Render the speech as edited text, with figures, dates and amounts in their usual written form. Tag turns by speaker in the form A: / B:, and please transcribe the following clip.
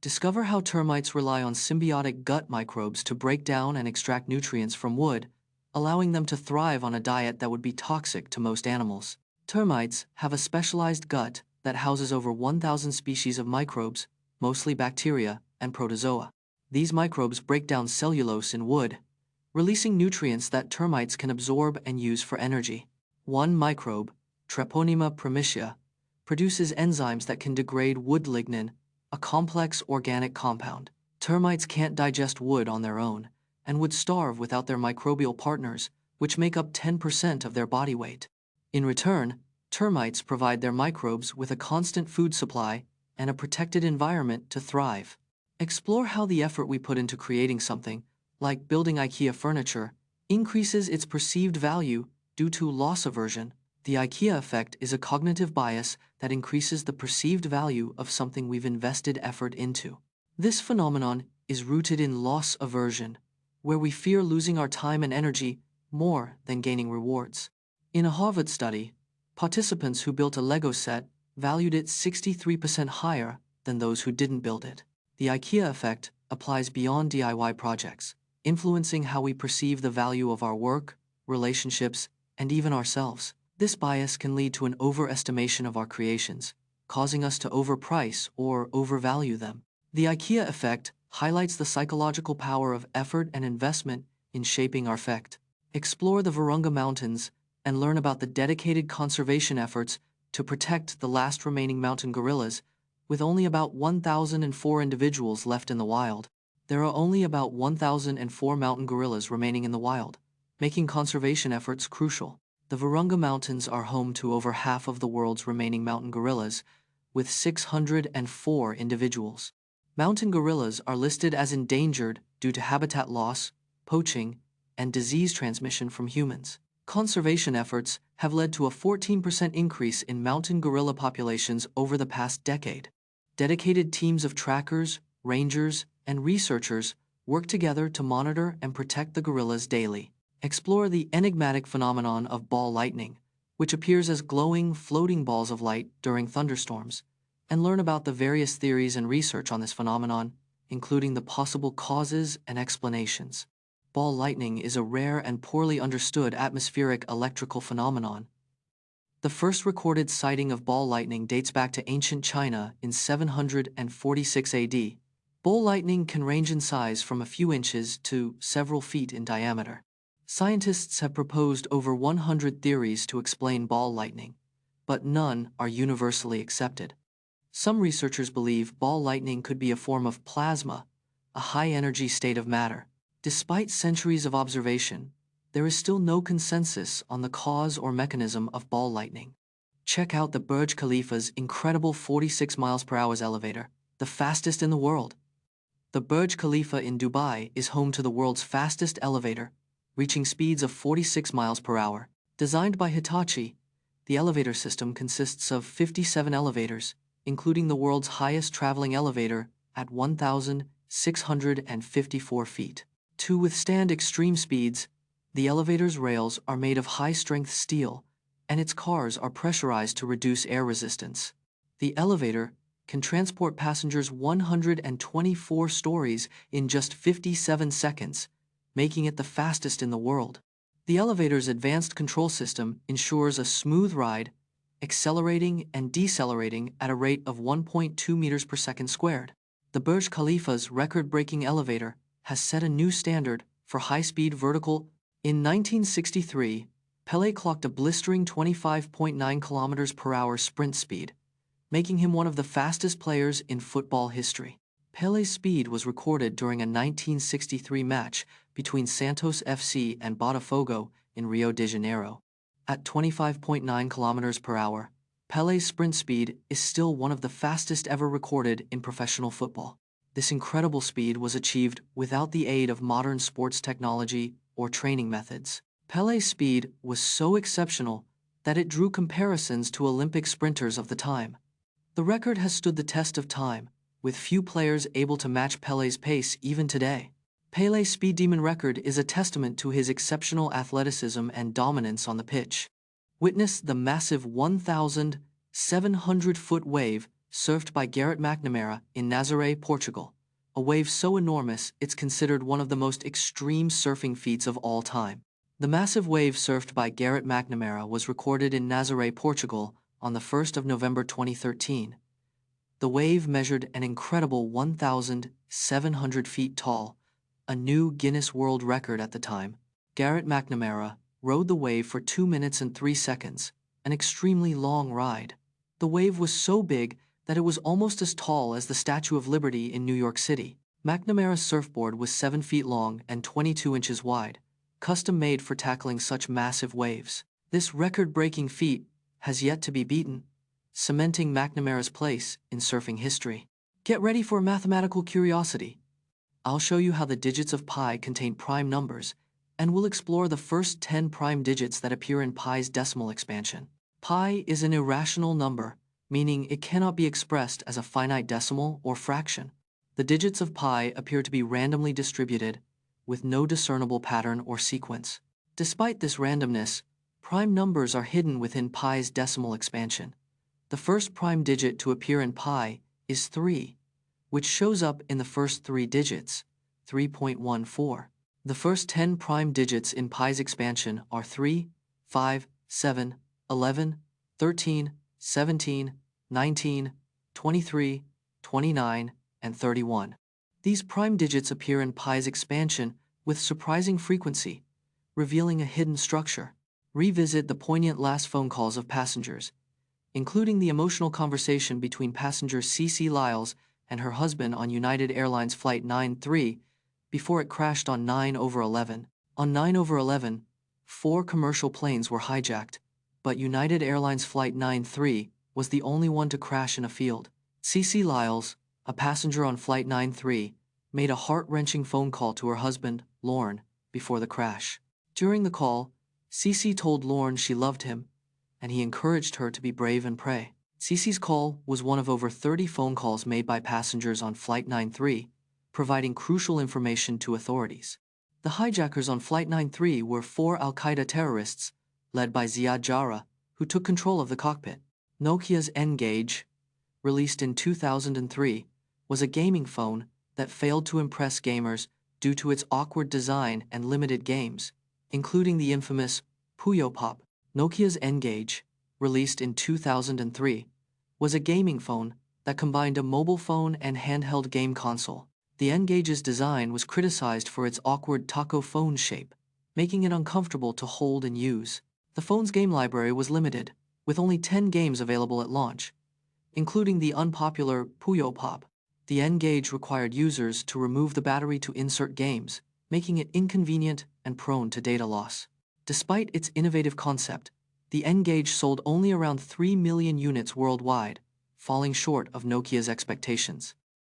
A: Discover how termites rely on symbiotic gut microbes to break down and extract nutrients from wood, allowing them to thrive on a diet that would be toxic to most animals. Termites have a specialized gut that houses over 1,000 species of microbes, mostly bacteria and protozoa. These microbes break down cellulose in wood, releasing nutrients that termites can absorb and use for energy. One microbe, Treponema primitia, produces enzymes that can degrade wood lignin, a complex organic compound. Termites can't digest wood on their own and would starve without their microbial partners, which make up 10% of their body weight. In return, termites provide their microbes with a constant food supply and a protected environment to thrive. Explore how the effort we put into creating something, like building IKEA furniture, increases its perceived value due to loss aversion. The IKEA effect is a cognitive bias that increases the perceived value of something we've invested effort into. This phenomenon is rooted in loss aversion, where we fear losing our time and energy more than gaining rewards. In a Harvard study, participants who built a Lego set valued it 63% higher than those who didn't build it. The IKEA effect applies beyond DIY projects, influencing how we perceive the value of our work, relationships, and even ourselves. This bias can lead to an overestimation of our creations, causing us to overprice or overvalue them. The IKEA effect highlights the psychological power of effort and investment in shaping our effect. Explore the Virunga Mountains and learn about the dedicated conservation efforts to protect the last remaining mountain gorillas, with only about 1,004 individuals left in the wild. There are only about 1,004 mountain gorillas remaining in the wild, making conservation efforts crucial. The Virunga Mountains are home to over half of the world's remaining mountain gorillas, with 604 individuals. Mountain gorillas are listed as endangered due to habitat loss, poaching, and disease transmission from humans. Conservation efforts have led to a 14% increase in mountain gorilla populations over the past decade. Dedicated teams of trackers, rangers, and researchers work together to monitor and protect the gorillas daily. Explore the enigmatic phenomenon of ball lightning, which appears as glowing, floating balls of light during thunderstorms, and learn about the various theories and research on this phenomenon, including the possible causes and explanations. Ball lightning is a rare and poorly understood atmospheric electrical phenomenon. The first recorded sighting of ball lightning dates back to ancient China in 746 AD. Ball lightning can range in size from a few inches to several feet in diameter. Scientists have proposed over 100 theories to explain ball lightning, but none are universally accepted. Some researchers believe ball lightning could be a form of plasma, a high-energy state of matter. Despite centuries of observation, there is still no consensus on the cause or mechanism of ball lightning. Check out the Burj Khalifa's incredible 46 miles per hour elevator, the fastest in the world. The Burj Khalifa in Dubai is home to the world's fastest elevator, reaching speeds of 46 miles per hour. Designed by Hitachi, the elevator system consists of 57 elevators, including the world's highest traveling elevator at 1,654 feet. To withstand extreme speeds, the elevator's rails are made of high-strength steel, and its cars are pressurized to reduce air resistance. The elevator can transport passengers 124 stories in just 57 seconds, making it the fastest in the world. The elevator's advanced control system ensures a smooth ride, accelerating and decelerating at a rate of 1.2 meters per second squared. The Burj Khalifa's record-breaking elevator has set a new standard for high-speed vertical. In 1963, Pelé clocked a blistering 25.9 kilometers per hour sprint speed, making him one of the fastest players in football history. Pelé's speed was recorded during a 1963 match between Santos FC and Botafogo in Rio de Janeiro. At 25.9 kilometers per hour, Pelé's sprint speed is still one of the fastest ever recorded in professional football. This incredible speed was achieved without the aid of modern sports technology or training methods. Pelé's speed was so exceptional that it drew comparisons to Olympic sprinters of the time. The record has stood the test of time, with few players able to match Pelé's pace even today. Pelé's speed demon record is a testament to his exceptional athleticism and dominance on the pitch. Witness the massive 1,700-foot wave surfed by Garrett McNamara in Nazaré, Portugal. A wave so enormous it's considered one of the most extreme surfing feats of all time. The massive wave surfed by Garrett McNamara was recorded in Nazaré, Portugal on the 1st of November 2013. The wave measured an incredible 1,700 feet tall, a new Guinness World Record at the time. Garrett McNamara rode the wave for 2 minutes and 3 seconds, an extremely long ride. The wave was so big that it was almost as tall as the Statue of Liberty in New York City. McNamara's surfboard was 7 feet long and 22 inches wide, custom-made for tackling such massive waves. This record-breaking feat has yet to be beaten, cementing McNamara's place in surfing history. Get ready for a mathematical curiosity. I'll show you how the digits of pi contain prime numbers, and we'll explore the first 10 prime digits that appear in pi's decimal expansion. Pi is an irrational number, meaning it cannot be expressed as a finite decimal or fraction. The digits of pi appear to be randomly distributed, with no discernible pattern or sequence. Despite this randomness, prime numbers are hidden within pi's decimal expansion. The first prime digit to appear in pi is 3, which shows up in the first 3 digits, 3.14. The first 10 prime digits in pi's expansion are 3, 5, 7, 11, 13, 17, 19, 23, 29, and 31. These prime digits appear in pi's expansion with surprising frequency, revealing a hidden structure. Revisit the poignant last phone calls of passengers, including the emotional conversation between passenger CC Lyles and her husband on United Airlines Flight 93 before it crashed on 9/11. On 9/11, 4 commercial planes were hijacked, but United Airlines Flight 93 was the only one to crash in a field. CC Lyles, a passenger on Flight 93, made a heart-wrenching phone call to her husband, Lorne, before the crash. During the call, CC told Lorne she loved him, and he encouraged her to be brave and pray. CC's call was one of over 30 phone calls made by passengers on Flight 93, providing crucial information to authorities. The hijackers on Flight 93 were 4 al-Qaeda terrorists, led by Ziad Jarrah, who took control of the cockpit. Nokia's N-Gage, released in 2003, was a gaming phone that failed to impress gamers due to its awkward design and limited games, including the infamous Puyo Pop. Nokia's N-Gage, released in 2003, was a gaming phone that combined a mobile phone and handheld game console. The N-Gage's design was criticized for its awkward taco phone shape, making it uncomfortable to hold and use. The phone's game library was limited, with only 10 games available at launch, including the unpopular Puyo Pop. The N-Gage required users to remove the battery to insert games, making it inconvenient and prone to data loss. Despite its innovative concept, the N-Gage sold only around 3 million units worldwide, falling short of Nokia's expectations.